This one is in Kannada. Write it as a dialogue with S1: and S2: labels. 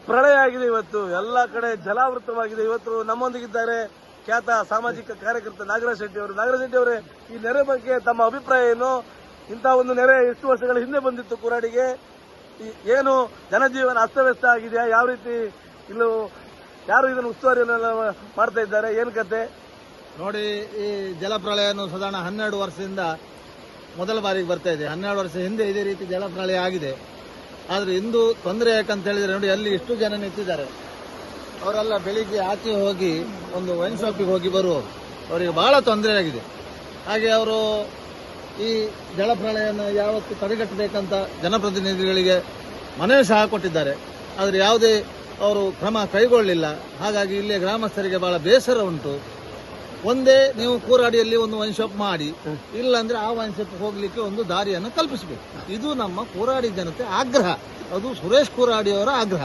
S1: ಪ್ರಳಯ ಆಗಿದೆ. ಇವತ್ತು ಎಲ್ಲ ಕಡೆ ಜಲಾವೃತವಾಗಿದೆ. ಇವತ್ತು ನಮ್ಮೊಂದಿಗಿದ್ದಾರೆ ಖ್ಯಾತ ಸಾಮಾಜಿಕ ಕಾರ್ಯಕರ್ತ ನಾಗರಾಜ್ ಶೆಟ್ಟಿ ಅವರು. ನಾಗರಾಜ್ ಶೆಟ್ಟಿ ಅವರೇ, ಈ ನೆರೆ ಬಗ್ಗೆ ತಮ್ಮ ಅಭಿಪ್ರಾಯ ಏನು? ಇಂತಹ ಒಂದು ನೆರೆ ಎಷ್ಟು ವರ್ಷಗಳ ಹಿಂದೆ ಬಂದಿತ್ತು ಕುರಾಡಿಗೆ? ಏನು ಜನಜೀವನ ಅಸ್ತವ್ಯಸ್ತ ಆಗಿದೆಯಾ? ಯಾವ ರೀತಿ ಇಲ್ಲೂ ಯಾರು ಇದನ್ನು ಉಸ್ತುವಾರಿಯನ್ನೆಲ್ಲ ಮಾಡ್ತಾ ಇದ್ದಾರೆ? ಏನ್ ಕತೆ
S2: ನೋಡಿ, ಈ ಜಲಪ್ರಳಯವನ್ನು ಸಾಧಾರಣ 12 ವರ್ಷದಿಂದ ಮೊದಲ ಬಾರಿಗೆ ಬರ್ತಾ ಇದೆ. 12 ವರ್ಷ ಹಿಂದೆ ಇದೇ ರೀತಿ ಜಲಪ್ರಳಯ ಆಗಿದೆ. ಆದ್ರೆ ಇಂದು ತೊಂದರೆ ಯಾಕಂತ ಹೇಳಿದ್ರೆ ನೋಡಿ, ಅಲ್ಲಿ ಎಷ್ಟು ಜನ ನಿಂತಿದ್ದಾರೆ. ಅವರೆಲ್ಲ ಬೆಳಿಗ್ಗೆ ಆಚೆ ಹೋಗಿ ಒಂದು ವೈನ್ ಶಾಪಿಗೆ ಹೋಗಿ ಬರುವವರು. ಅವರಿಗೆ ಬಹಳ ತೊಂದರೆ ಆಗಿದೆ. ಹಾಗೆ ಅವರು ಈ ಜಲಪ್ರಳಯನ ಯಾವತ್ತು ತಡೆಗಟ್ಟಬೇಕಂತ ಜನಪ್ರತಿನಿಧಿಗಳಿಗೆ ಮನವಿ ಸಹ ಕೊಟ್ಟಿದ್ದಾರೆ. ಆದರೆ ಯಾವುದೇ ಅವರು ಕ್ರಮ ಕೈಗೊಳ್ಳಲಿಲ್ಲ. ಹಾಗಾಗಿ ಇಲ್ಲಿಯ ಗ್ರಾಮಸ್ಥರಿಗೆ ಬಹಳ ಬೇಸರ ಉಂಟು. ಒಂದೇ ನೀವು ಕೂರಾಡಿಯಲ್ಲಿ ಒಂದು ವೈನ್ ಶಾಪ್ ಮಾಡಿ, ಇಲ್ಲಾಂದ್ರೆ ಆ ವೈನ್ ಶಾಪ್ ಹೋಗ್ಲಿಕ್ಕೆ ಒಂದು ದಾರಿಯನ್ನು ಕಲ್ಪಿಸಬೇಕು. ಇದು ನಮ್ಮ ಕೂರಾಡಿ ಜನತೆ ಆಗ್ರಹ. ಅದು ಸುರೇಶ್ ಕೂರಾಡಿಯವರ ಆಗ್ರಹ.